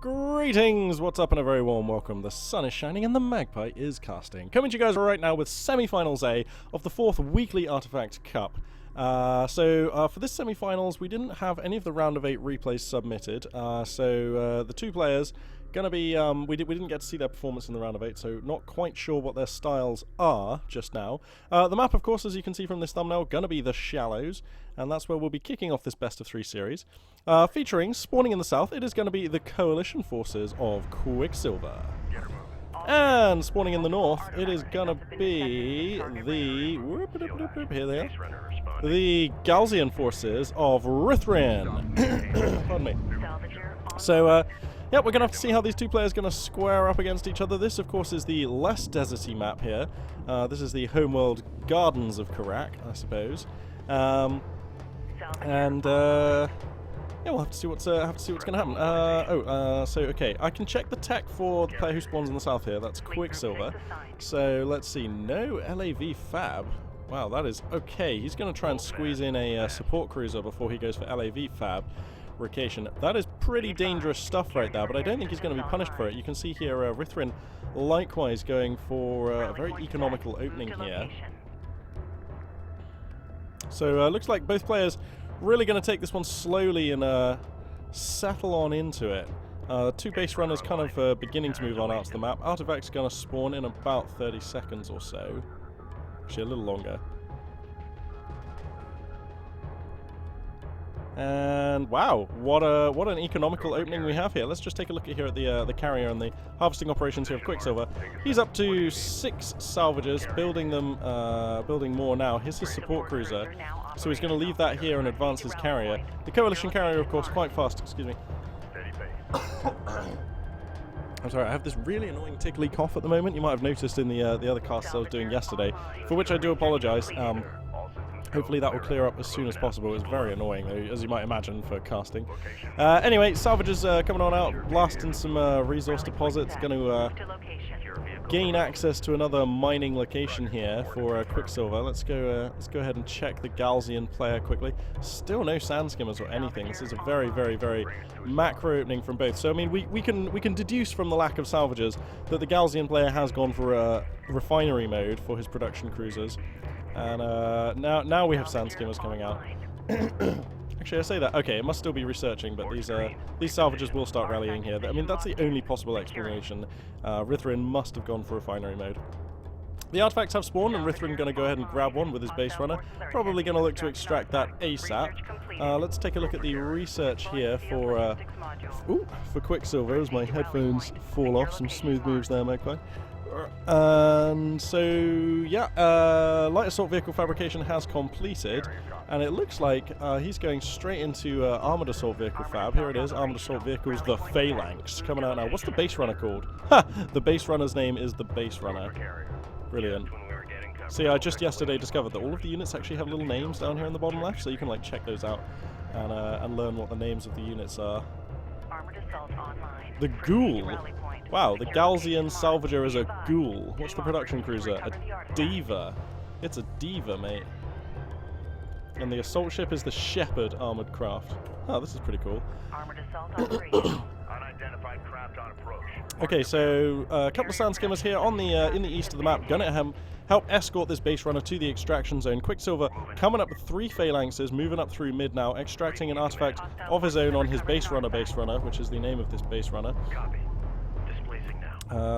Greetings! What's up and a very warm welcome. The sun is shining and the magpie is casting. Coming to you guys right now with Semifinals A of the 4th Weekly Artifact Cup. For this semi-finals, we didn't have any of the round of 8 replays submitted. The two players gonna be we didn't get to see their performance in the round of 8, so not quite sure what their styles are just now. The map, of course, as you can see from this thumbnail, gonna be the Shallows, and that's where we'll be kicking off this best of 3 series. Featuring, spawning in the south, it is going to be the coalition forces of Quicksilver. And spawning in the north, it is going to be the... here they are. The Galzian forces of Rithrin. Pardon me. So, yeah, we're going to have to see how these two players are going to square up against each other. This, of course, is the less deserty map here. This is the homeworld Gardens of Karak, I suppose. Yeah, we'll have to see what's going to happen. Okay, I can check the tech for the player who spawns in the south here. That's Quicksilver. So let's see. No LAV Fab. Wow, that is okay. He's going to try and squeeze in a support cruiser before he goes for LAV Fab. Vacation. That is pretty dangerous stuff right there, but I don't think he's going to be punished for it. You can see here Rithrin likewise going for a very economical opening here. So looks like both players really going to take this one slowly and settle on into it. Two base runners kind of beginning to move on out to the map. Artifact's going to spawn in about 30 seconds or so. Actually, a little longer. And wow, what an economical opening we have here. Let's just take a look at here at the carrier and the harvesting operations here of Quicksilver. He's up to 6 salvages, building more now. Here's his support cruiser, so he's going to leave that here and advance his carrier. The coalition carrier, of course, quite fast. Excuse me. I'm sorry, I have this really annoying tickly cough at the moment. You might have noticed in the other casts I was doing yesterday, for which I do apologise. Hopefully that will clear up as soon as possible. It's very annoying, though, as you might imagine, for casting. Anyway, salvages coming on out, blasting some resource deposits. Going to gain access to another mining location here for Quicksilver. Let's go ahead and check the Galzian player quickly. Still no sand skimmers or anything. This is a very, very, very macro opening from both. So I mean, we can deduce from the lack of salvages that the Galzian player has gone for refinery mode for his production cruisers. And now we have sand skimmers coming out. Actually, I say that. Okay, it must still be researching, but these salvages will start rallying here. I mean, that's the only possible explanation. Rithrin must have gone for refinery mode. The artifacts have spawned, and Rithrin going to go ahead and grab one with his base runner. Probably going to look to extract that ASAP. Let's take a look at the research here for Quicksilver as my headphones fall off. Some smooth moves there, Magpie. And so, yeah, light assault vehicle fabrication has completed, and it looks like he's going straight into armored assault vehicle fab. Here it is, armored assault vehicles, the Phalanx, coming out now. What's the base runner called? Ha! The base runner's name is the base runner. Brilliant. See, I just yesterday discovered that all of the units actually have little names down here in the bottom left, so you can like check those out and learn what the names of the units are. The Ghoul. Wow, the Galzian Salvager is a Ghoul. What's the production cruiser? A Diva. It's a Diva, mate. And the assault ship is the Shepherd armored craft. Oh, this is pretty cool. Okay, so a couple of sand skimmers here on the in the east of the map. Gonna help escort this base runner to the extraction zone. Quicksilver coming up with 3 phalanxes, moving up through mid now, extracting an artifact of his own on his base runner, which is the name of this base runner.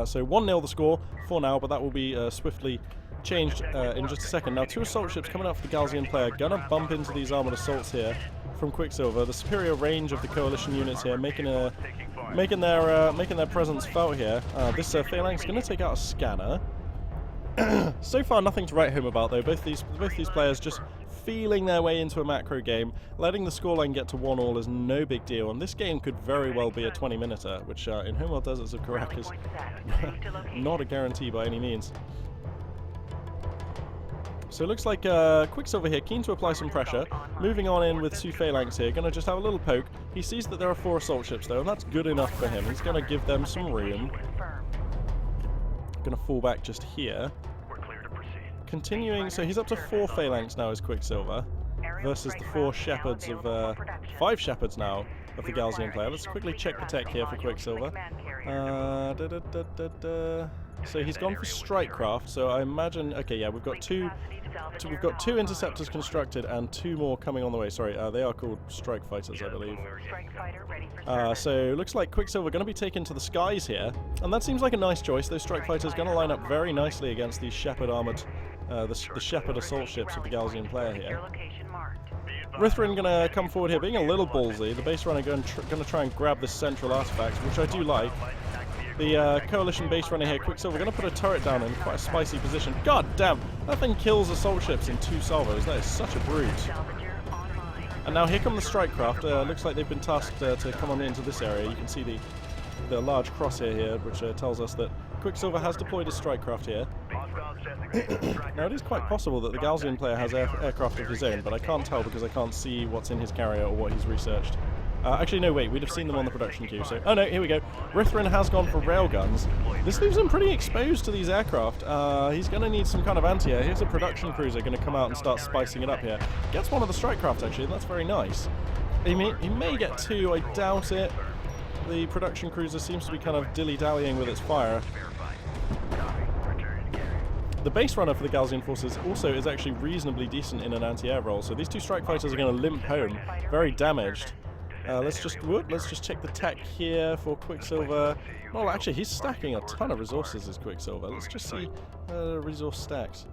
So 1-0 the score for now, but that will be swiftly changed in just a second. Now 2 assault ships coming out for the Galzian player. Gonna bump into these armored assaults here from Quicksilver. The superior range of the coalition units here making their presence felt here. This phalanx gonna take out a scanner. So far nothing to write home about though. Both these players just feeling their way into a macro game. Letting the scoreline get to 1-1 is no big deal, and this game could very well be a 20-minute, which in Homeworld Deserts of Karak is not a guarantee by any means. So it looks like Quicksilver here, keen to apply some pressure. Moving on in with 2 phalanx here, going to just have a little poke. He sees that there are 4 assault ships though, and that's good enough for him. He's going to give them some room. Going to fall back just here. Continuing, so he's up to 4 phalanx now as Quicksilver, versus the 4 shepherds of 5 shepherds now of the Galzian player. Let's quickly check the tech here for Quicksilver. So he's gone for Strikecraft, so I imagine... Okay, yeah, we've got two interceptors constructed and 2 more coming on the way. Sorry, they are called Strike Fighters, I believe. So looks like Quicksilver going to be taken to the skies here, and that seems like a nice choice. Those Strike Fighters going to line up very nicely against these Shepherd armored, the Shepherd assault ships of the Galzian player here. Rithrin going to come forward here, being a little ballsy. The base runner going to try and grab this central artifact, which I do like. The coalition base runner here, Quicksilver, going to put a turret down in quite a spicy position. God damn, that thing kills assault ships in 2 salvos. That is such a brute. And now here come the Strikecraft. Looks like they've been tasked to come on into this area. You can see the large crosshair here, which tells us that Quicksilver has deployed his Strikecraft here. Now it is quite possible that the Galzian player has aircraft of his own, but I can't tell because I can't see what's in his carrier or what he's researched. Actually, no, wait, we'd have seen them on the production queue, so... Oh no, here we go. Rithrin has gone for railguns. This leaves him pretty exposed to these aircraft. He's going to need some kind of anti-air. Here's a production cruiser going to come out and start spicing it up here. Gets one of the Strikecraft, actually, and that's very nice. He may get 2, I doubt it. The production cruiser seems to be kind of dilly-dallying with its fire. The base runner for the Galzian forces also is actually reasonably decent in an anti-air role, so these 2 Strike Fighters are going to limp home, very damaged. Let's just check the tech here for Quicksilver. Well, actually, he's stacking a ton of resources as Quicksilver. Let's just see resource stacks.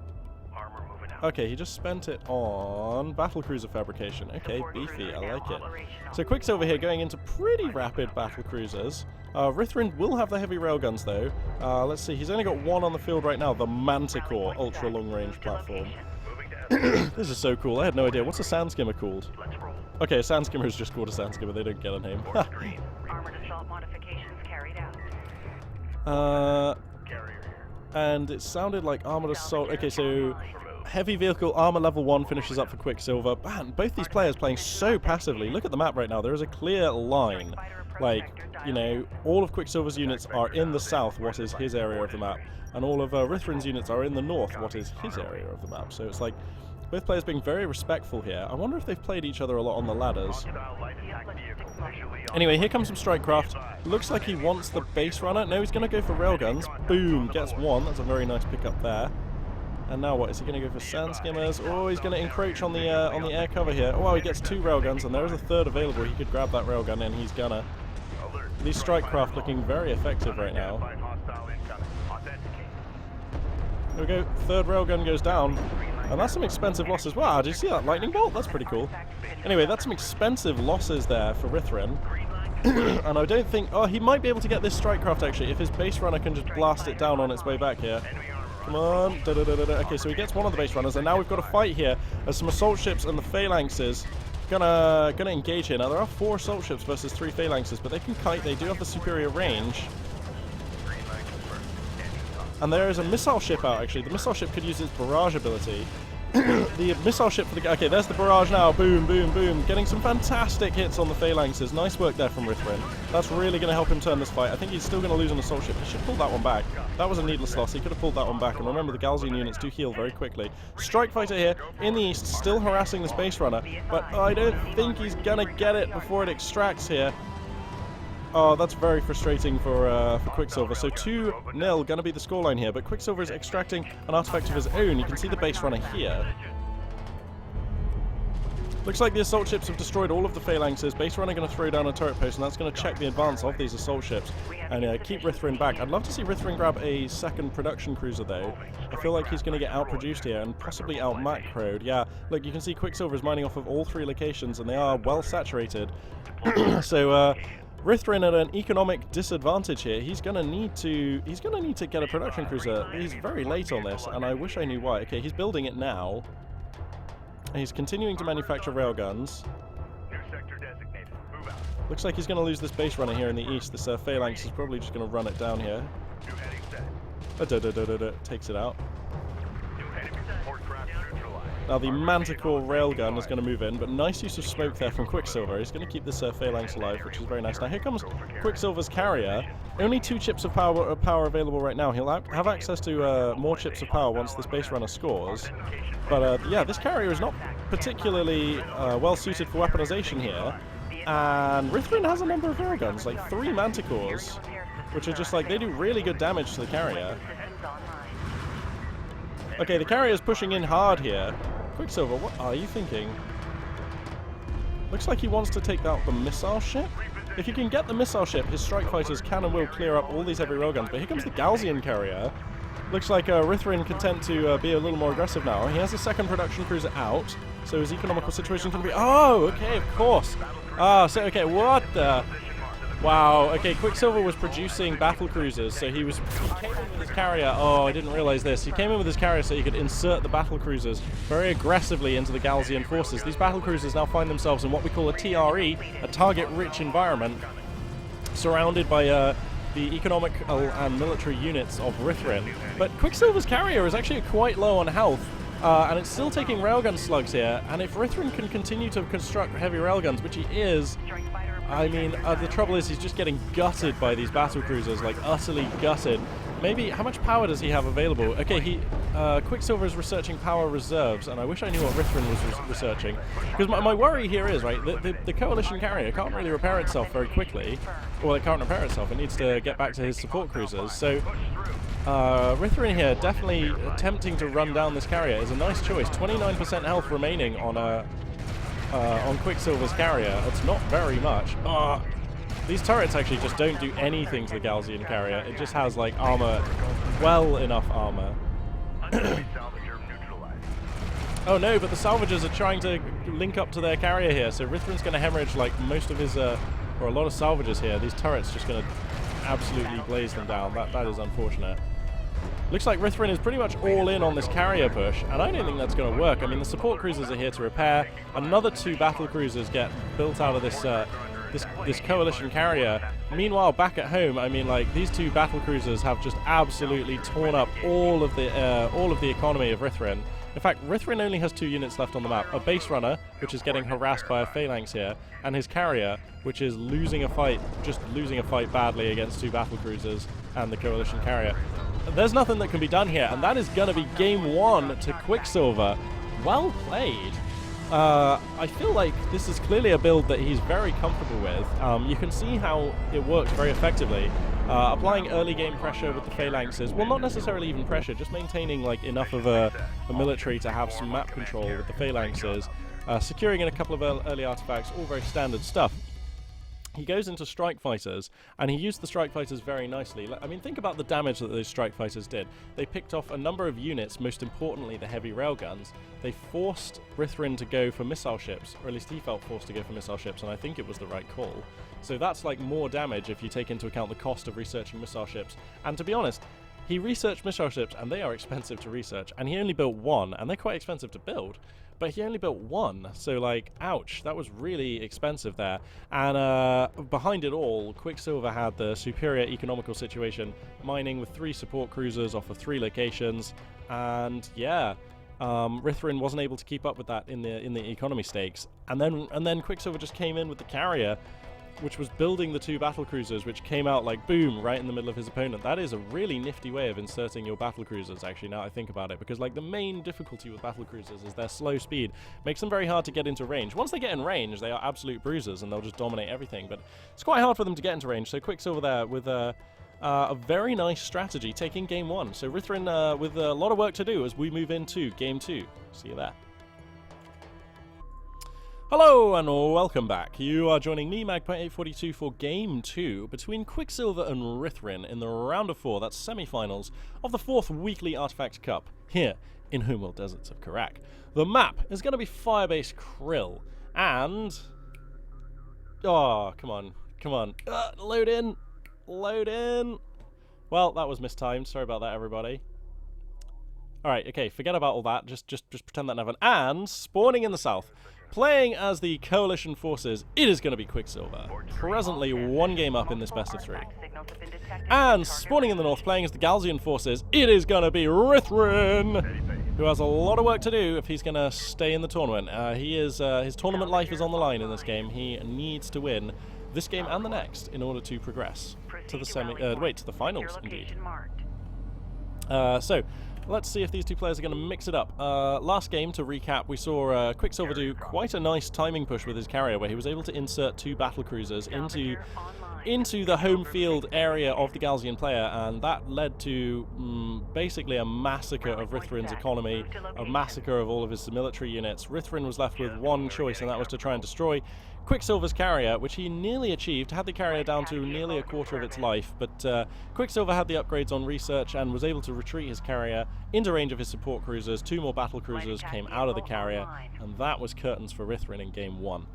Okay, he just spent it on battlecruiser fabrication. Okay, beefy, I like it. So Quicksilver here going into pretty rapid battlecruisers. Rithrin will have the heavy railguns though. Let's see, he's only got 1 on the field right now, the Manticore ultra long range platform. This is so cool, I had no idea. What's a sand skimmer called? Okay, a sand skimmer is just called a sand skimmer, they don't get a name. And it sounded like armored assault. Okay, so heavy vehicle armor level 1 finishes up for Quicksilver. Man, both these players playing so passively. Look at the map right now, there is a clear line. Like, you know, all of Quicksilver's units are in the south, what is his area of the map, and all of Rithrin's units are in the north, what is his area of the map. So it's like, both players being very respectful here. I wonder if they've played each other a lot on the ladders. Anyway, here comes some Strikecraft. Looks like he wants the base runner. No, he's going to go for railguns. Boom, gets 1. That's a very nice pickup there. And now what? Is he going to go for sand skimmers? Oh, he's going to encroach on the air cover here. Oh, well, he gets 2 railguns, and there is a 3rd available. He could grab that railgun, and he's gonna. These Strikecraft looking very effective right now. There we go. 3rd railgun goes down. And that's some expensive losses. Wow, did you see that lightning bolt? That's pretty cool. Anyway, that's some expensive losses there for Rithrin. And I don't think... Oh, he might be able to get this Strikecraft, actually, if his base runner can just blast it down on its way back here. Come on. Okay, so he gets 1 of the base runners, and now we've got a fight here as some assault ships and the phalanxes gonna engage here. Now, there are 4 assault ships versus 3 phalanxes, but they can kite. They do have the superior range. And there is a missile ship out, actually. The missile ship could use its barrage ability. The missile ship for the... Okay, there's the barrage now. Boom, boom, boom. Getting some fantastic hits on the phalanxes. Nice work there from Rithrin. That's really going to help him turn this fight. I think he's still going to lose an assault ship. He should pull that one back. That was a needless loss. He could have pulled that one back. And remember, the Galzian units do heal very quickly. Strike Fighter here in the east, still harassing this base runner. But I don't think he's going to get it before it extracts here. Oh, that's very frustrating for Quicksilver. So 2-0 going to be the scoreline here, but Quicksilver is extracting an artifact of his own. You can see the base runner here. Looks like the assault ships have destroyed all of the phalanxes. Base runner going to throw down a turret post, and that's going to check the advance of these assault ships and keep Rithrin back. I'd love to see Rithrin grab a 2nd production cruiser, though. I feel like he's going to get outproduced here and possibly out-macroed. Yeah, look, you can see Quicksilver is mining off of all 3 locations, and they are well saturated. So, Rithrin at an economic disadvantage here. He's gonna need to get a production cruiser. He's very late on this, and I wish I knew why. Okay, he's building it now. He's continuing to manufacture railguns. Looks like he's gonna lose this base runner here in the east. This phalanx is probably just gonna run it down here. Takes it out. Now the Manticore railgun is going to move in, but nice use of smoke there from Quicksilver. He's going to keep this phalanx alive, which is very nice. Now here comes Quicksilver's carrier. Only 2 chips of power available right now. He'll have access to more chips of power once this base runner scores. But yeah, this carrier is not particularly well suited for weaponization here. And Rithrin has a number of railguns, like 3 manticores, which are just like, they do really good damage to the carrier. Okay, the carrier's pushing in hard here. Quicksilver, what are you thinking? Looks like he wants to take out the missile ship. If you can get the missile ship, his strike fighters can and will clear up all these heavy railguns. But here comes the Galzian carrier. Looks like Rithrin content to be a little more aggressive now. He has a second production cruiser out, so his economical situation can be... Oh, okay, of course. So, okay, what the... Wow, okay, Quicksilver was producing battle cruisers, so he came in with his carrier. Oh, I didn't realize this. He came in with his carrier so he could insert the battle cruisers very aggressively into the Galzian forces. These battle cruisers now find themselves in what we call a TRE, a target-rich environment, surrounded by the economic and military units of Rithrin. But Quicksilver's carrier is actually quite low on health, and it's still taking railgun slugs here, and if Rithrin can continue to construct heavy railguns, which he is... I mean, the trouble is he's just getting gutted by these battle cruisers, like utterly gutted. Maybe, how much power does he have available? Okay, Quicksilver is researching power reserves, and I wish I knew what Rithrin was researching. Because my worry here is, right, the Coalition carrier can't really repair itself very quickly. Well, it can't repair itself, it needs to get back to his support cruisers. So, Rithrin here, definitely attempting to run down this carrier is a nice choice. 29% health remaining on Quicksilver's carrier. It's not very much. These turrets actually just don't do anything to the Galzian carrier. It just has, like, armor, well enough armor. Oh no, but the salvagers are trying to link up to their carrier here, so Rithrin's going to hemorrhage, like, most of his, or a lot of salvagers here. These turrets just going to absolutely blaze them down. That is unfortunate. Looks like Rithrin is pretty much all in on this carrier push, and I don't think that's going to work. I mean, the support cruisers are here to repair. Another 2 battle cruisers get built out of this this coalition carrier. Meanwhile, back at home, I mean, like, these 2 battle cruisers have just absolutely torn up all of the economy of Rithrin. In fact, Rithrin only has 2 units left on the map. A base runner, which is getting harassed by a phalanx here, and his carrier, which is losing a fight badly against 2 battle cruisers and the coalition carrier. There's nothing that can be done here, and that is going to be game 1 to Quicksilver. Well played. I feel like this is clearly a build that he's very comfortable with. You can see how it works very effectively. Applying early game pressure with the phalanxes, well, not necessarily even pressure, just maintaining like enough of a military to have some map control with the phalanxes, securing in a couple of early artifacts, all very standard stuff. He goes into strike fighters, and he used the strike fighters very nicely. I mean, think about the damage that those strike fighters did. They picked off a number of units, most importantly the heavy railguns. They forced Rithrin to go for missile ships, or at least he felt forced to go for missile ships, and I think it was the right call. So that's like more damage if you take into account the cost of researching missile ships. And to be honest, he researched missile ships, and they are expensive to research, and he only built 1, and they're quite expensive to build. But he only built 1, so like, ouch, that was really expensive there. And behind it all, Quicksilver had the superior economical situation, mining with 3 support cruisers off of 3 locations, and yeah, Rithrin wasn't able to keep up with that in the economy stakes. And then Quicksilver just came in with the carrier, which was building the 2 battle cruisers, which came out like boom right in the middle of his opponent. That is a really nifty way of inserting your battle cruisers, actually, now I think about it, because like the main difficulty with battle cruisers is their slow speed. Makes them very hard to get into range. Once they get in range, they are absolute bruisers and they'll just dominate everything, but it's quite hard for them to get into range. So Quicksilver there with a very nice strategy, taking game 1. So Rithrin with a lot of work to do as we move into game 2. See you there. Hello and welcome back. You are joining me, Magpie842, for Game 2 between Quicksilver and Rithrin in the round of 4, that's semi-finals, of the 4th Weekly Artifact Cup, here in Homeworld Deserts of Karak. The map is going to be Firebase Krill, and... Oh, come on. Load in! Well, that was mistimed, sorry about that, everybody. Alright, okay, forget about all that, just pretend that never... And, spawning in the south, playing as the Coalition forces, it is going to be Quicksilver, presently 1 game up in this best of 3. And spawning in the north, playing as the Galzian forces, it is going to be Rithrin, who has a lot of work to do if he's going to stay in the tournament. His tournament life is on the line in this game. He needs to win this game and the next in order to progress to the to the finals, indeed. So let's see if these two players are going to mix it up. Last game, to recap, we saw Quicksilver do quite a nice timing push with his carrier, where he was able to insert 2 battle cruisers into the home field area of the Galzian player, and that led to basically a massacre of Rithrin's economy, a massacre of all of his military units. Rithrin was left with one choice, and that was to try and destroy Quicksilver's carrier, which he nearly achieved, had the carrier down to nearly a quarter of its life, but Quicksilver had the upgrades on research and was able to retreat his carrier into range of his support cruisers. 2 more battle cruisers came out of the carrier, and that was curtains for Rithrin in game 1.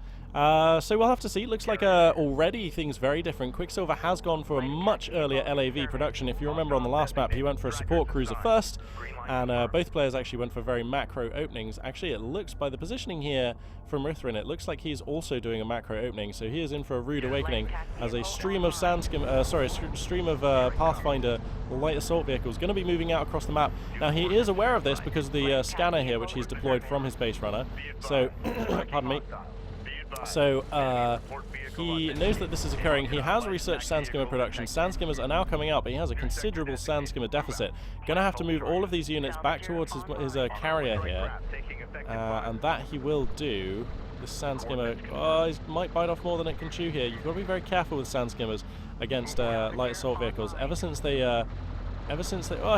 So we'll have to see. Looks like already things very different. Quicksilver has gone for a much earlier LAV production. If you remember on the last map, he went for a support cruiser first, and both players actually went for very macro openings. Actually, it looks, by the positioning here from Rithrin, it looks like he's also doing a macro opening, so he is in for a rude awakening as a stream of stream of Pathfinder light assault vehicles going to be moving out across the map. Now, he is aware of this because of the scanner here, which he's deployed from his base runner. So, pardon me. So, he knows that this is occurring. He has researched Sandskimmer production. Sandskimmers are now coming out, but he has a considerable Sandskimmer deficit. Going to have to move all of these units back towards his carrier here, and that he will do. This Sandskimmer, he might bite off more than it can chew here. You've got to be very careful with Sandskimmers against light assault vehicles. Ever since they, oh,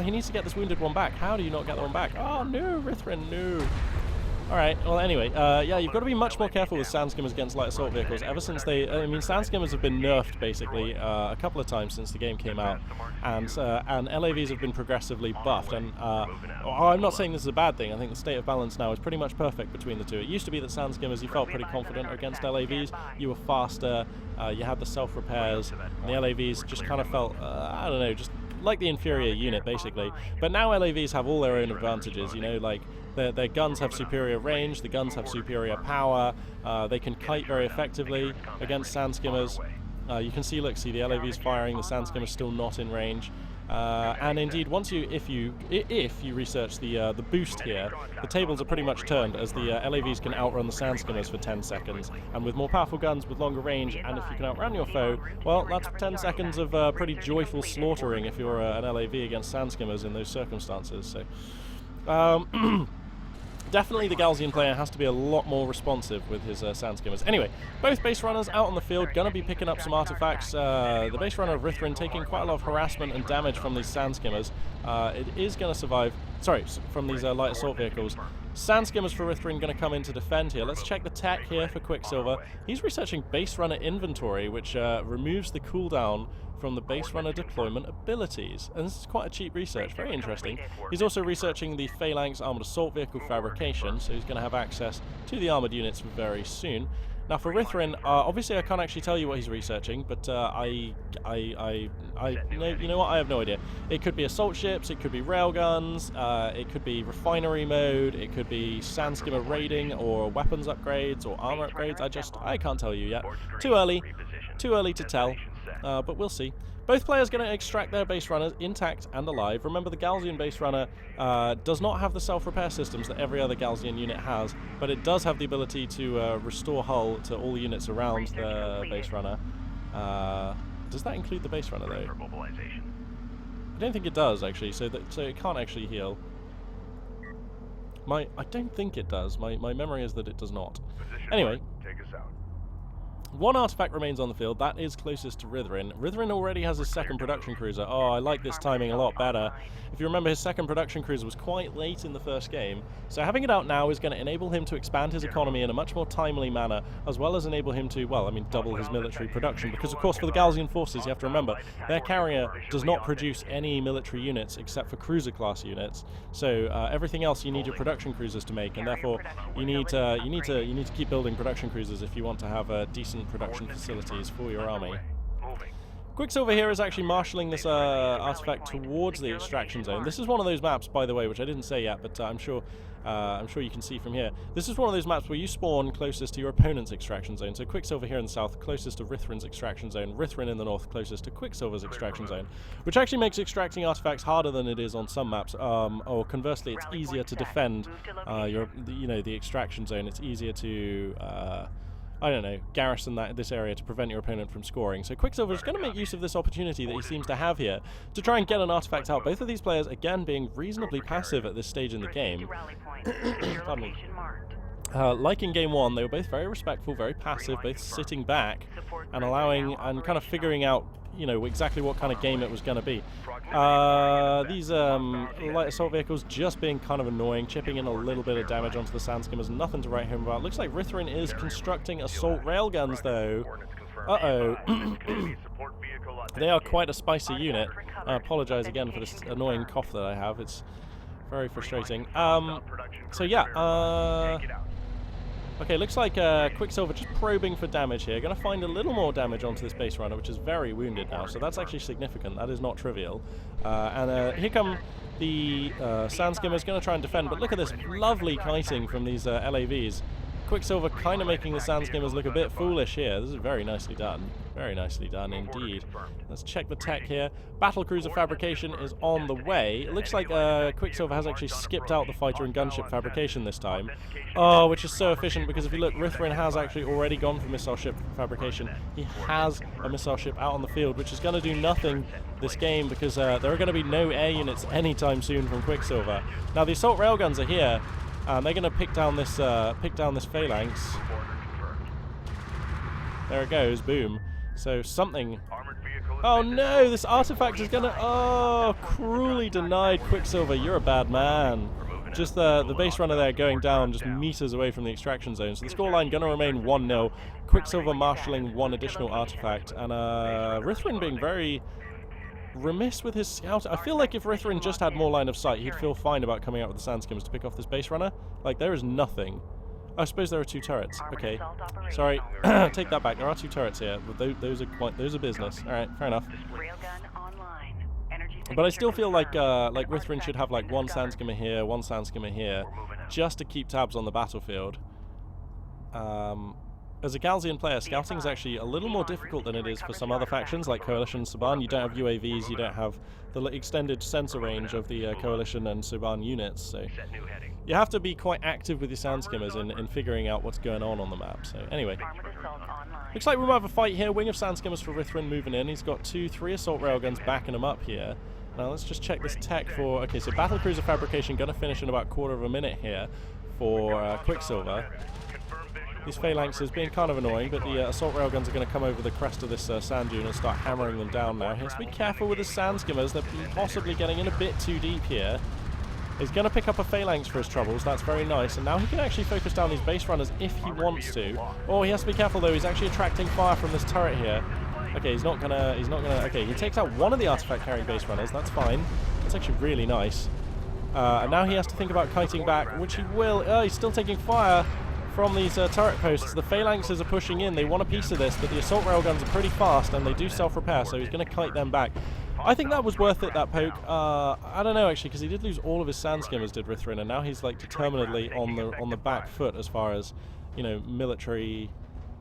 he needs to get this wounded one back. How do you not get the one back? Oh, no, Rithrin, no. Alright, well anyway, yeah, you've got to be much more careful with Sandskimmers against light assault vehicles. Ever since I mean, Sandskimmers have been nerfed, basically, a couple of times since the game came out, and LAVs have been progressively buffed, and I'm not saying this is a bad thing. I think the state of balance now is pretty much perfect between the two. It used to be that Sandskimmers, you felt pretty confident against LAVs, you were faster, you had the self-repairs, and the LAVs just kind of felt, I don't know, just like the inferior unit, basically. But now LAVs have all their own advantages, you know, like their guns have superior range, the guns have superior power, they can kite very effectively against Sandskimmers. You can see, look, see the LAVs firing, the Sandskimmer's still not in range. And indeed, if you research the boost here, the tables are pretty much turned, as the LAVs can outrun the Sandskimmers for 10 seconds. And with more powerful guns, with longer range, and if you can outrun your foe, well, that's 10 seconds of pretty joyful slaughtering if you're an LAV against Sandskimmers in those circumstances. So, definitely the Galzian player has to be a lot more responsive with his Sandskimmers. Anyway, both base runners out on the field, going to be picking up some artifacts. The base runner of Rithrin taking quite a lot of harassment and damage from these Sandskimmers. It is going to survive, sorry, from these light assault vehicles. Sandskimmers for Rithrin going to come in to defend here. Let's check the tech here for Quicksilver. He's researching base runner inventory, which removes the cooldown from the base runner deployment abilities. And this is quite a cheap research, very interesting. He's also researching the Phalanx armored assault vehicle fabrication, so he's going to have access to the armored units very soon. Now for Rithrin, obviously I can't actually tell you what he's researching, but you know what, I have no idea. It could be assault ships, it could be railguns, it could be refinery mode, it could be Sandskimmer raiding, or weapons upgrades, or armor upgrades. I can't tell you yet. Too early to tell, but we'll see. Both players going to extract their base runners intact and alive. Remember, the Galzian base runner does not have the self-repair systems that every other Galzian unit has, but it does have the ability to restore hull to all the units around the base runner. Does that include the base runner, though? I don't think it does, actually, so it can't actually heal. I don't think it does. My memory is that it does not. Anyway. Take us out. One artifact remains on the field, that is closest to Rithrin. Rithrin already has his second production cruiser. Oh, I like this timing a lot better. If you remember, his second production cruiser was quite late in the first game, so having it out now is going to enable him to expand his economy in a much more timely manner, as well as enable him to, well, I mean, double his military production, because of course for the Galzian forces, you have to remember, their carrier does not produce any military units except for cruiser class units, so everything else you need your production cruisers to make, and therefore you need to keep building production cruisers if you want to have decent production facilities for your army. Quicksilver here is actually marshalling this artifact towards the extraction zone. This is one of those maps, by the way, which I didn't say yet, but I'm sure you can see from here. This is one of those maps where you spawn closest to your opponent's extraction zone. So Quicksilver here in the south, closest to Rithrin's extraction zone. Rithrin in the north, closest to Quicksilver's extraction zone, which actually makes extracting artifacts harder than it is on some maps. Or conversely, it's easier to defend the extraction zone. It's easier to I don't know, garrison this area to prevent your opponent from scoring. So Quicksilver is going to make use of this opportunity that he seems to have here to try and get an artifact out. Both of these players, again, being reasonably passive at this stage in the game. Pardon me. Like in game one, they were both very respectful, very passive, both sitting back and allowing and kind of figuring out, you know, exactly what kind of game it was going to be. These light assault vehicles just being kind of annoying, chipping in a little bit of damage onto the Sandskimmers, nothing to write home about. Looks like Rithrin is constructing assault railguns though. Uh-oh. They are quite a spicy unit. I apologize again for this annoying cough that I have. It's very frustrating. So yeah, okay, looks like Quicksilver just probing for damage here. Going to find a little more damage onto this base runner, which is very wounded now, so that's actually significant. That is not trivial. And here come the Sandskimmers, going to try and defend, but look at this lovely kiting from these LAVs. Quicksilver kind of making the Sandskimmers look a bit foolish here. This is very nicely done. Very nicely done indeed. Let's check the tech here. Battlecruiser fabrication is on the way. It looks like Quicksilver has actually skipped out the fighter and gunship fabrication this time. Oh, which is so efficient because if you look, Rithrin has actually already gone for missile ship fabrication. He has a missile ship out on the field, which is going to do nothing this game because there are going to be no air units anytime soon from Quicksilver. Now the assault railguns are here. And they're going to pick down this phalanx. There it goes, boom. So something. Oh no, this artifact is going to. Oh, cruelly denied Quicksilver. You're a bad man. Just the base runner there going down just meters away from the extraction zone. So the scoreline going to remain 1-0. Quicksilver marshalling one additional artifact, and Rithrin being very remiss with his scout. I feel like if Rithrin just had more line of sight, he'd feel fine about coming out with the Sandskimmers to pick off this base runner. Like, there is nothing. I suppose there are two turrets. Okay. Sorry. Take that back. There are two turrets here. But those are business. Alright, fair enough. But I still feel like Rithrin should have like one Sandskimmer here, one Sandskimmer here, just to keep tabs on the battlefield. As a Galzian player, scouting is actually a little more difficult than it is for some other factions like Coalition and Suban. You don't have UAVs, you don't have the extended sensor range of the Coalition and Suban units, so you have to be quite active with your Sandskimmers in figuring out what's going on the map. So anyway, looks like we might have a fight here. Wing of Sandskimmers for Rithrin moving in. He's got 2-3 assault railguns backing him up here. Now let's just check this tech for... Okay, so battlecruiser fabrication going to finish in about a quarter of a minute here for Quicksilver. These phalanxes being kind of annoying, but the assault railguns are going to come over the crest of this sand dune and start hammering them down now. He has to be careful with the Sandskimmers. They're possibly getting in a bit too deep here. He's going to pick up a phalanx for his troubles. That's very nice. And now he can actually focus down these base runners if he wants to. Oh, he has to be careful though. He's actually attracting fire from this turret here. Okay, he's not gonna. Okay, he takes out one of the artifact carrying base runners. That's fine. That's actually really nice. And now he has to think about kiting back, which he will. Oh, he's still taking fire from these turret posts. The phalanxes are pushing in. They want a piece of this, but the assault railguns are pretty fast and they do self-repair, so he's going to kite them back. I think that was worth it, that poke. I don't know, actually, because he did lose all of his Sandskimmers, did Rithrin, and now he's like determinedly on the back foot as far as, you know, military,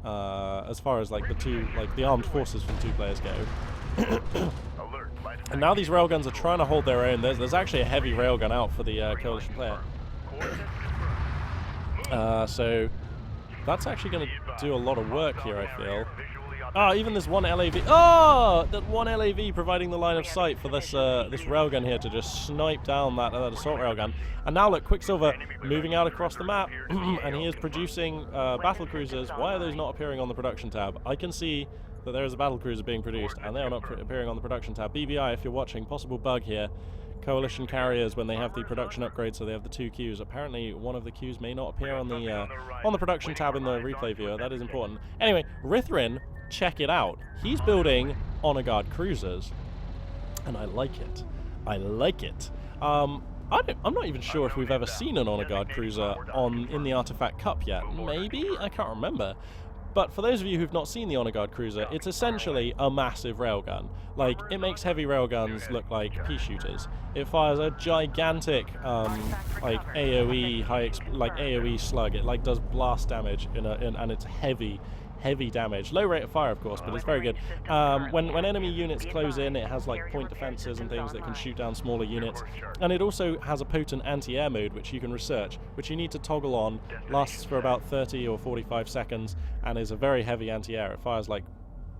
as far as like the armed forces from two players go. And now these railguns are trying to hold their own. There's actually a heavy railgun out for the Coalition player. So that's actually going to do a lot of work here, I feel. Oh, even this one LAV. Oh, that one LAV providing the line of sight for this this railgun here to just snipe down that assault railgun. And now look, Quicksilver moving out across the map, and he is producing battlecruisers. Why are those not appearing on the production tab? I can see that there is a battlecruiser being produced, and they are not appearing on the production tab. BBI, if you're watching, possible bug here. Coalition carriers, when they have the production upgrade, so they have the 2 queues. Apparently, one of the queues may not appear on the production tab in the replay viewer. That is important. Anyway, Rithrin, check it out. He's building Honor Guard cruisers, and I like it. I like it. I'm not even sure if we've ever seen an Honor Guard cruiser in the Artifact Cup yet. Maybe? I can't remember. But for those of you who've not seen the Honor Guard cruiser, it's essentially a massive railgun. Like, it makes heavy railguns look like pea shooters. It fires a gigantic, like AOE AOE slug. It like does blast damage and it's heavy. heavy damage. Low rate of fire, of course, but it's very good. When enemy units close in, it has like point defenses and things that can shoot down smaller units. And it also has a potent anti-air mode, which you can research, which you need to toggle on, lasts for about 30 or 45 seconds, and is a very heavy anti-air. It fires like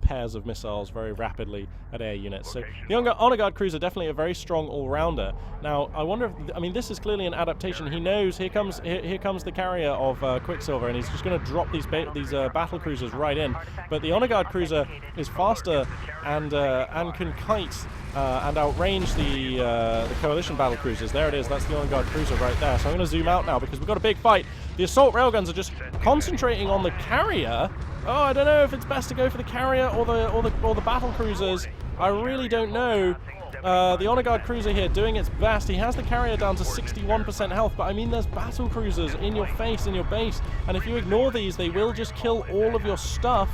pairs of missiles very rapidly at air units. So the Honor Guard cruiser, definitely a very strong all-rounder. Now, I wonder if, I mean, this is clearly an adaptation. He knows here comes the carrier of Quicksilver, and he's just going to drop these battle cruisers right in. But the Honor Guard cruiser is faster and can kite and outrange the Coalition battle cruisers. There it is. That's the Honor Guard cruiser right there. So I'm going to zoom out now because we've got a big fight. The assault railguns are just concentrating on the carrier. Oh, I don't know if it's best to go for the carrier or the battle cruisers. I really don't know. The Honor Guard cruiser here doing its best. He has the carrier down to 61% health, but I mean, there's battle cruisers in your face, in your base, and if you ignore these, they will just kill all of your stuff.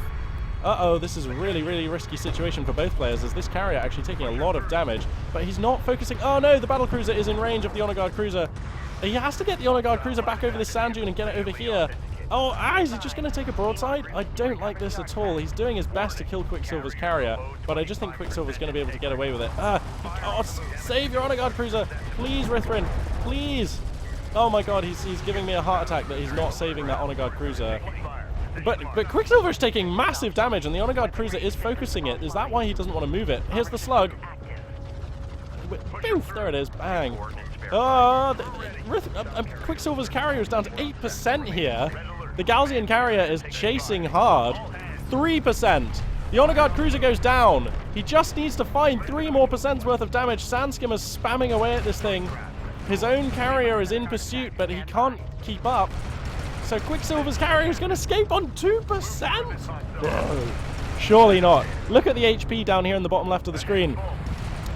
Uh-oh, this is a really, really risky situation for both players, as this carrier actually taking a lot of damage, but he's not focusing. Oh no, the battle cruiser is in range of the Honor Guard cruiser. He has to get the Honor Guard cruiser back over this sand dune and get it over here. Oh, is he just going to take a broadside? I don't like this at all. He's doing his best to kill Quicksilver's carrier, but I just think Quicksilver's going to be able to get away with it. Oh, save your Honor Guard cruiser. Please, Rithrin. Please. Oh my god, he's giving me a heart attack that he's not saving that Honor Guard cruiser. But Quicksilver's taking massive damage, and the Honor Guard cruiser is focusing it. Is that why he doesn't want to move it? Here's the slug. Boof, there it is. Bang. Quicksilver's carrier is down to 8% here. The Galzian carrier is chasing hard. 3%. The Honor Guard cruiser goes down. He just needs to find 3% more worth of damage. Sandskimmer's spamming away at this thing. His own carrier is in pursuit, but he can't keep up. So Quicksilver's carrier is going to escape on 2%? Whoa. Surely not. Look at the HP down here in the bottom left of the screen.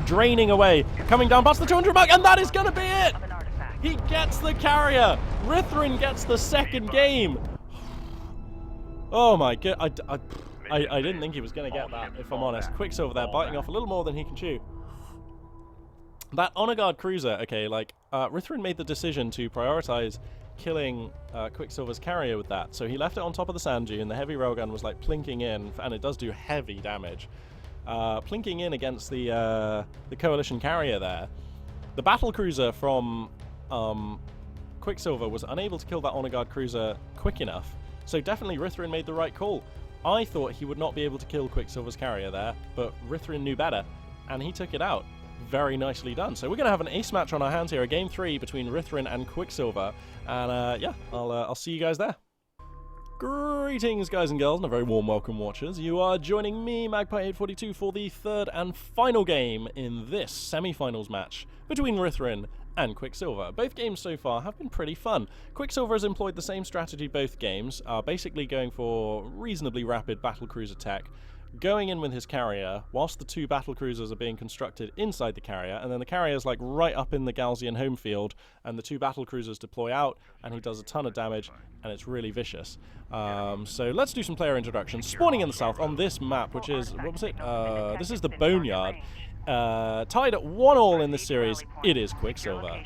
Draining away. Coming down past the 200 mark, and that is going to be it! He gets the carrier. Rithrin gets the second game. Oh my god. I didn't think he was going to get that, if I'm honest. Quicksilver there, biting off a little more than he can chew. That Honor Guard cruiser, okay, like, Rithrin made the decision to prioritize killing Quicksilver's carrier with that. So he left it on top of the sand dune, and the heavy railgun was, like, plinking in, and it does do heavy damage. Plinking in against the Coalition carrier there. The battle cruiser from Quicksilver was unable to kill that Honor Guard cruiser quick enough, so definitely Rithrin made the right call. I thought he would not be able to kill Quicksilver's carrier there, but Rithrin knew better, and he took it out. Very nicely done. So we're going to have an ace match on our hands here, a game 3 between Rithrin and Quicksilver, and yeah, I'll see you guys there. Greetings, guys and girls, and a very warm welcome, watchers. You are joining me, Magpie842, for the third and final game in this semi-finals match between Rithrin and Quicksilver. Both games so far have been pretty fun. Quicksilver has employed the same strategy both games, basically going for reasonably rapid battlecruiser tech, going in with his carrier whilst the two battle cruisers are being constructed inside the carrier, and then the carrier is like right up in the Galzian home field, and the two battle cruisers deploy out, and he does a ton of damage, and it's really vicious. So let's do some player introductions. Spawning in the south on this map, which is, what was it? This is the Boneyard. Tied at 1-1 in this series, it is Quicksilver.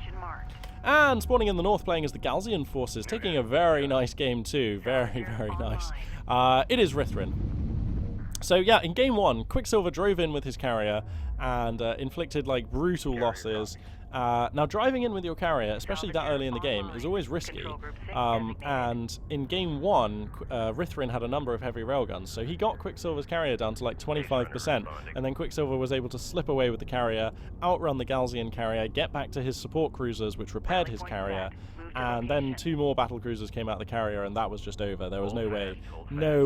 And spawning in the north, playing as the Galzian forces, taking a very nice game too. Very, very nice. It is Rithrin. So yeah, in game 1, Quicksilver drove in with his carrier and inflicted like brutal losses. Now driving in with your carrier, especially that early in the game, is always risky. And in game 1, Rithrin had a number of heavy railguns, so he got Quicksilver's carrier down to like 25%, and then Quicksilver was able to slip away with the carrier, outrun the Galzian carrier, get back to his support cruisers, which repaired his carrier, and then 2 more battle cruisers came out the carrier, and that was just over. There was no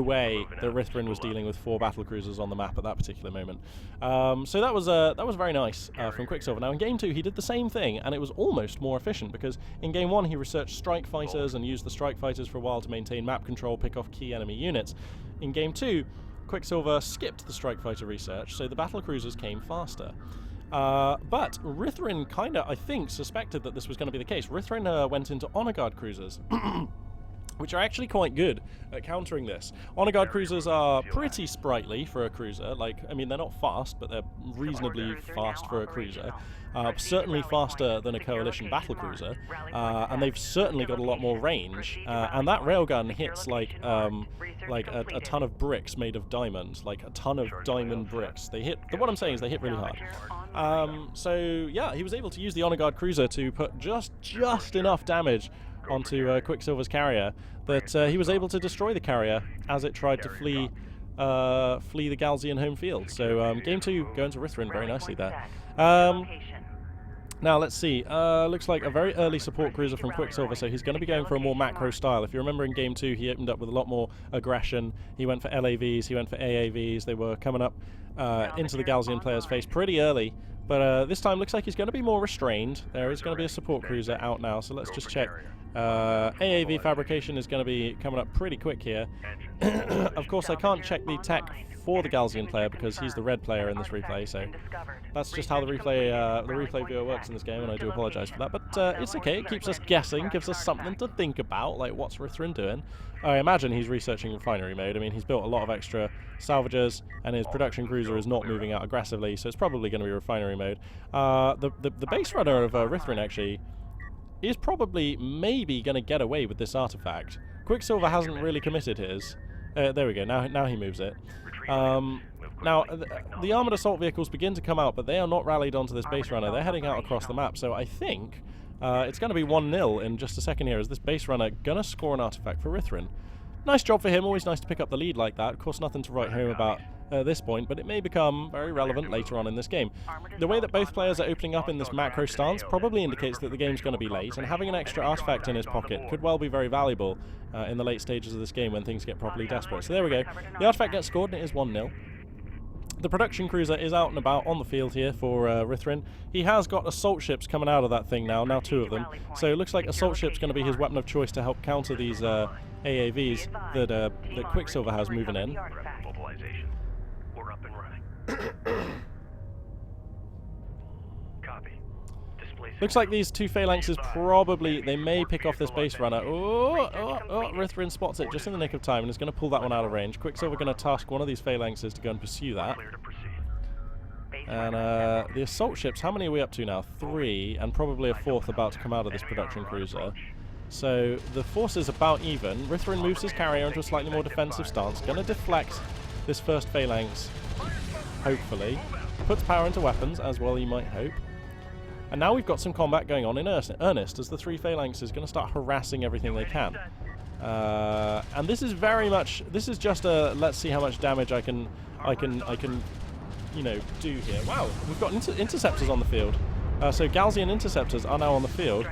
way that Rithrin was dealing with 4 battle cruisers on the map at that particular moment. So that was very nice from Quicksilver. Now in game 2, he did the same thing, and it was almost more efficient, because in game 1 he researched strike fighters and used the strike fighters for a while to maintain map control, pick off key enemy units. In game 2, Quicksilver skipped the strike fighter research, so the battle cruisers came faster. But Rithrin kinda, I think, suspected that this was going to be the case. Rithrin went into Honor Guard cruisers which are actually quite good at countering this. Honor Guard cruisers are pretty sprightly for a cruiser. Like, I mean, they're not fast, but they're reasonably fast for a cruiser. Certainly faster than a Coalition battle cruiser, and they've certainly got a lot more range. And that railgun hits like a ton of bricks made of diamond, like a ton of diamond bricks. They hit. What I'm saying is they hit really hard. So yeah, he was able to use the Honor Guard cruiser to put just enough damage onto Quicksilver's carrier that he was able to destroy the carrier as it tried to flee the Galzian home field. So game 2 going to Rithrin very nicely there. Now let's see, looks like a very early support cruiser from Quicksilver, so he's going to be going for a more macro style. If you remember in game 2 he opened up with a lot more aggression. He went for LAVs, he went for AAVs, they were coming up into the Galzian player's face pretty early, but this time looks like he's going to be more restrained. There is going to be a support cruiser out now, so let's just check. AAV fabrication is going to be coming up pretty quick here. Of course, I can't check the tech for the Galzian player because he's the red player in this replay, so that's just how the replay viewer works in this game, and I do apologise for that. But it's okay, it keeps us guessing, gives us something to think about, like what's Rithrin doing? I imagine he's researching refinery mode. I mean, he's built a lot of extra salvagers, and his production cruiser is not moving out aggressively, so it's probably going to be refinery mode. The base runner of Rithrin, actually, is probably maybe going to get away with this artifact. Quicksilver hasn't really committed his. There we go, now he moves it. Now, the armoured assault vehicles begin to come out, but they are not rallied onto this base runner. They're heading out across the map, so I think it's going to be 1-0 in just a second here, as this base runner going to score an artifact for Rithrin. Nice job for him, always nice to pick up the lead like that. Of course, nothing to write home about at this point, but it may become very relevant later on in this game. The way that both players are opening up in this macro stance probably indicates that the game's going to be late, and having an extra artifact in his pocket could well be very valuable in the late stages of this game when things get properly desperate. So there we go. The artifact gets scored, and it is 1-0. The production cruiser is out and about on the field here for Rithrin. He has got assault ships coming out of that thing now 2 of them. So it looks like assault ship's going to be his weapon of choice to help counter these AAVs that Quicksilver has moving in. Looks like these 2 phalanxes probably, they may pick off this base runner. Oh, Rithrin spots it just in the nick of time and is going to pull that one out of range. Quicksilver going to task one of these phalanxes to go and pursue that. And the assault ships, how many are we up to now? 3, and probably a 4th about to come out of this production cruiser. So the force is about even. Rithrin moves his carrier into a slightly more defensive stance. Going to deflect this first phalanx, hopefully. Puts power into weapons, as well you might hope. And now we've got some combat going on in earnest, as the 3 phalanxes are going to start harassing everything they can. And this is very much, this is just a let's see how much damage I can you know, do here. Wow, we've got interceptors on the field. So Galzian interceptors are now on the field.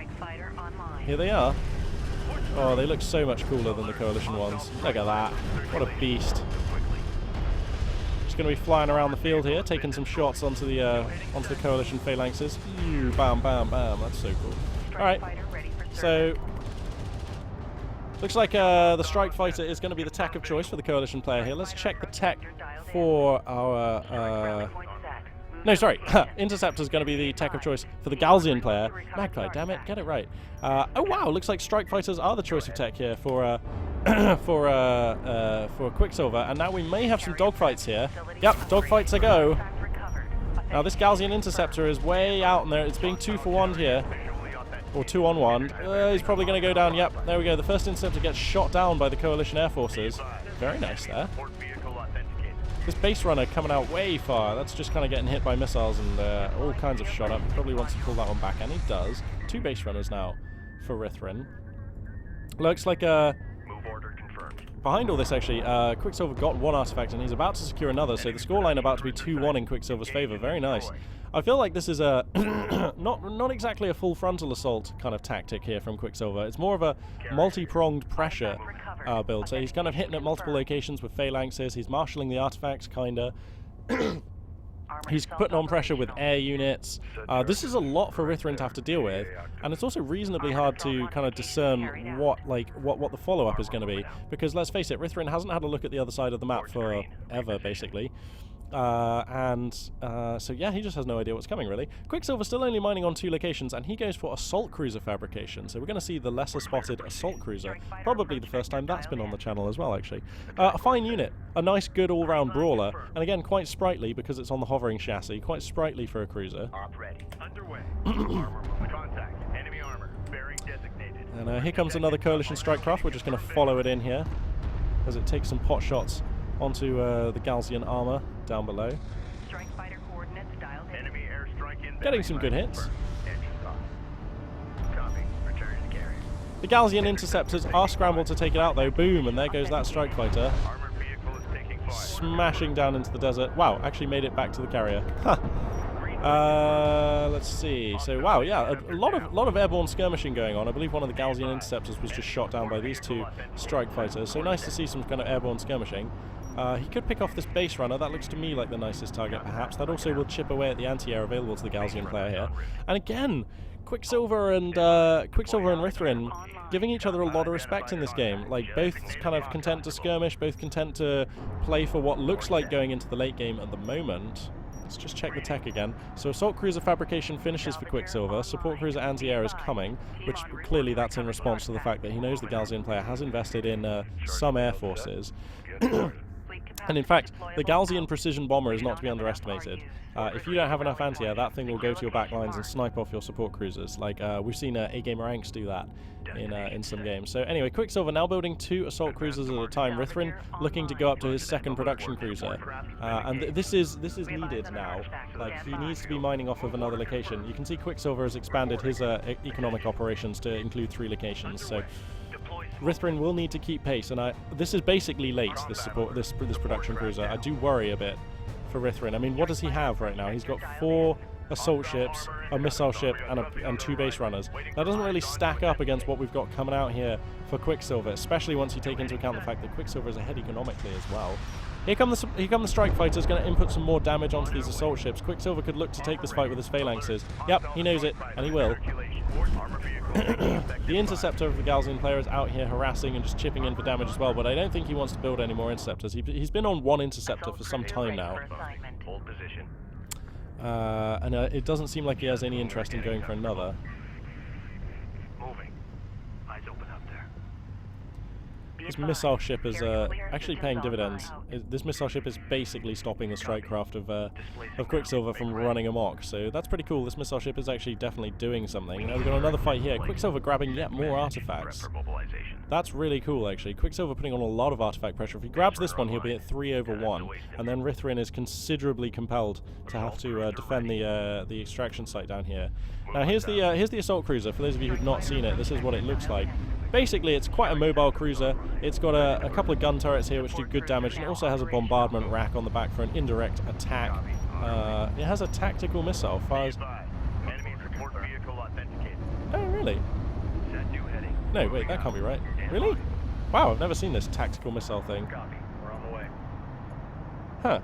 Here they are. Oh, they look so much cooler than the Coalition ones. Look at that. What a beast. Just going to be flying around the field here, taking some shots onto the Coalition phalanxes. Ew, bam, bam, bam. That's so cool. Alright. So, looks like the Strike Fighter is going to be the tech of choice for the Coalition player here. Let's check the tech for our... No, sorry. Interceptor's going to be the tech of choice for the Galzian player. Magpie, damn it, get it right. Oh wow, looks like Strike Fighters are the choice of tech here for for Quicksilver, and now we may have some dogfights here. Yep, dogfights a go. Now this Galzian Interceptor is way out in there. It's being 2-for-1 here, or 2-on-1. He's probably going to go down. Yep, there we go. The first Interceptor gets shot down by the Coalition Air Forces. Very nice there. This base runner coming out way far. That's just kind of getting hit by missiles and all kinds of shot up. Probably wants to pull that one back, and he does. 2 base runners now for Rithrin. Looks like behind all this, actually, Quicksilver got 1 artifact, and he's about to secure another, so the scoreline about to be 2-1 in Quicksilver's favour. Very nice. I feel like this is a not exactly a full frontal assault kind of tactic here from Quicksilver. It's more of a multi-pronged pressure build. So he's kind of hitting at multiple locations with phalanxes. He's marshalling the artifacts, kinda. He's putting on pressure with air units. This is a lot for Rithrin to have to deal with, and it's also reasonably hard to kind of discern what the follow-up is going to be, because let's face it, Rithrin hasn't had a look at the other side of the map forever, basically. So yeah, he just has no idea what's coming, really. Quicksilver still only mining on 2 locations, and he goes for assault cruiser fabrication. So we're going to see the lesser spotted assault cruiser. Probably the first time that's been on the channel as well, actually. A fine unit. A nice, good all-round brawler. And again, quite sprightly because it's on the hovering chassis. Quite sprightly for a cruiser. And here comes another coalition strike craft. We're just going to follow it in here as it takes some pot shots onto the Galzian armor down below. Getting some good hits. The Galzian interceptors are scrambled to take it out though. Boom, and there goes that strike fighter. Smashing down into the desert. Wow, actually made it back to the carrier. Let's see. So wow, yeah, a lot of airborne skirmishing going on. I believe one of the Galzian interceptors was just shot down by these 2 strike fighters. So nice to see some kind of airborne skirmishing. He could pick off this base runner. That looks to me like the nicest target, perhaps. That also will chip away at the anti-air available to the Galzian player here. And again, Quicksilver and Rithrin giving each other a lot of respect in this game. Like, both kind of content to skirmish, both content to play for what looks like going into the late game at the moment. Let's just check the tech again. So assault cruiser fabrication finishes for Quicksilver. Support cruiser anti-air is coming, which clearly that's in response to the fact that he knows the Galzian player has invested in some air forces. And in fact, the Galzian precision bomber is not to be underestimated. If you don't have enough anti-air, that thing will go to your backlines and snipe off your support cruisers. Like, we've seen A-Gamer Anks do that in some games. So anyway, Quicksilver now building 2 assault cruisers at a time. Rithrin looking to go up to his 2nd production cruiser. And this is needed now. Like, he needs to be mining off of another location. You can see Quicksilver has expanded his economic operations to include 3 locations. So Rithrin will need to keep pace, and this is basically late, this production cruiser. I do worry a bit for Rithrin. I mean, what does he have right now? He's got 4 assault ships, a missile ship, and 2 base runners. That doesn't really stack up against what we've got coming out here for Quicksilver, especially once you take into account the fact that Quicksilver is ahead economically as well. Here come the strike fighters, going to input some more damage onto these assault ships. Quicksilver could look to take this fight with his phalanxes. Yep, he knows it, and he will. The interceptor of the Galzian player is out here harassing and just chipping in for damage as well, but I don't think he wants to build any more interceptors. He's been on 1 interceptor for some time now. And it doesn't seem like he has any interest in going for another. This missile ship is actually paying dividends. This missile ship is basically stopping the strike craft of Quicksilver from running amok, so that's pretty cool. This missile ship is actually definitely doing something. Now we've got another fight here. Quicksilver grabbing yet more artifacts. That's really cool, actually. Quicksilver putting on a lot of artifact pressure. If he grabs this one, he'll be at 3/1, and then Rithrin is considerably compelled to have to defend the extraction site down here. Now here's the assault cruiser. For those of you who've not seen it, this is what it looks like. Basically, it's quite a mobile cruiser. It's got a couple of gun turrets here which do good damage, and it also has a bombardment rack on the back for an indirect attack. It has a tactical missile. Fires... Oh, really? No, wait, that can't be right. Really? Wow, I've never seen this tactical missile thing. Huh.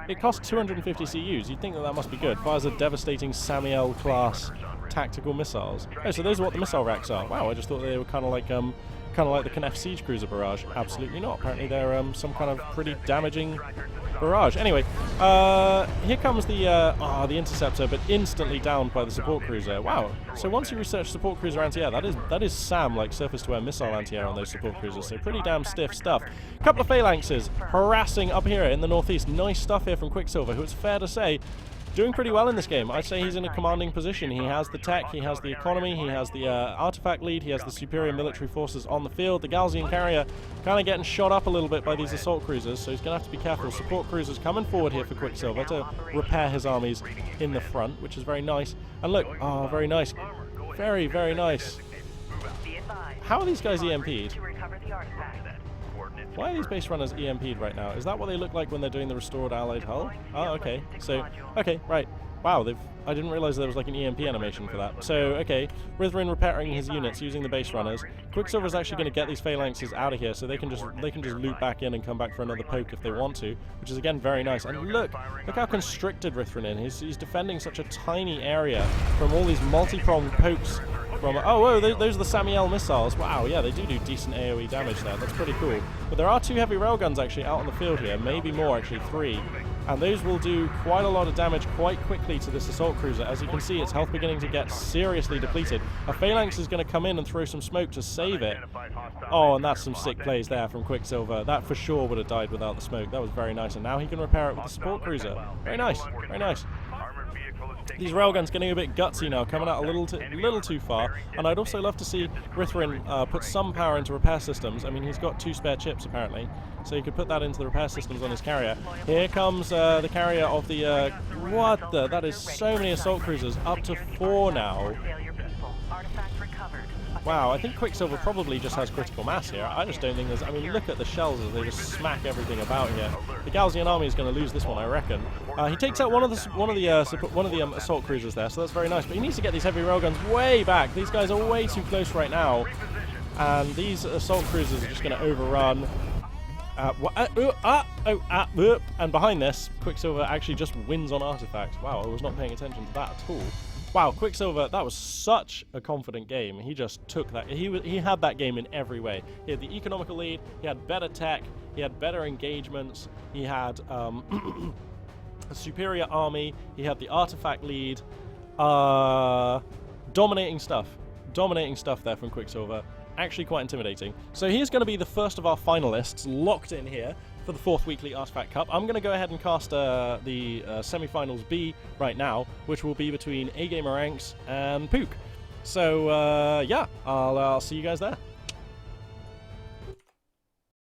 It costs 250 CUs. You'd think that must be good. Fires a devastating Samiel class tactical missiles. Oh, so those are what the missile racks are. Wow, I just thought they were kind of like the Knef Siege Cruiser barrage. Absolutely not. Apparently they're some kind of pretty damaging barrage. Anyway, here comes the interceptor, but instantly downed by the support cruiser. Wow. So once you research support cruiser anti-air, that is SAM, like surface-to-air missile anti-air on those support cruisers. So pretty damn stiff stuff. Couple of phalanxes harassing up here in the northeast. Nice stuff here from Quicksilver, who, it's fair to say, doing pretty well in this game. I'd say he's in a commanding position. He has the tech, he has the economy, he has the artifact lead, he has the superior military forces on the field. The Galzian carrier kind of getting shot up a little bit by these assault cruisers, so he's going to have to be careful. Support cruisers coming forward here for Quicksilver to repair his armies in the front, which is very nice. And look, oh, very nice. Very, very nice. How are these guys EMP'd? Why are these base runners EMP'd right now? Is that what they look like when they're doing the restored allied hull? Oh, okay. So, okay, right. Wow, I didn't realize there was like an EMP animation for that. So, okay, Rithrin repairing his units using the base runners. Quicksilver is actually going to get these Phalanxes out of here, so they can just loop back in and come back for another poke if they want to, which is again very nice. And look how constricted Rithrin is. He's defending such a tiny area from all these multi-pronged pokes. From whoa, those are the Samiel missiles. Wow, yeah, they do decent AoE damage there. That's pretty cool. But there are 2 heavy railguns actually out on the field here, maybe more actually, 3. And those will do quite a lot of damage quite quickly to this assault cruiser. As you can see, its health beginning to get seriously depleted. A Phalanx is going to come in and throw some smoke to save it. Oh, and that's some sick plays there from Quicksilver. That for sure would have died without the smoke. That was very nice. And now he can repair it with the support cruiser. Very nice, very nice. These railguns getting a bit gutsy now, coming out a little too far, and I'd also love to see Rithrin put some power into repair systems. I mean, he's got 2 spare chips apparently, so he could put that into the repair systems on his carrier. Here comes the carrier of the that is so many assault cruisers, up to 4 now. Wow, I think Quicksilver probably just has critical mass here. I just don't think there's... I mean, look at the shells as they just smack everything about here. The Gaussian army is going to lose this one, I reckon. He takes out one of the assault cruisers there, so that's very nice. But he needs to get these heavy railguns way back. These guys are way too close right now, and these assault cruisers are just going to overrun. And behind this, Quicksilver actually just wins on artifacts. Wow, I was not paying attention to that at all. Wow, Quicksilver, that was such a confident game. He just took that. He had that game in every way. He had the economical lead, he had better tech, he had better engagements, he had a superior army, he had the artifact lead. Dominating stuff there from Quicksilver. Actually quite intimidating. So he's going to be the first of our finalists locked in here for the 4th weekly Artifact Cup. I'm going to go ahead and cast the Semifinals B right now, which will be between A Gamer Ranks and Pook. So yeah, I'll see you guys there.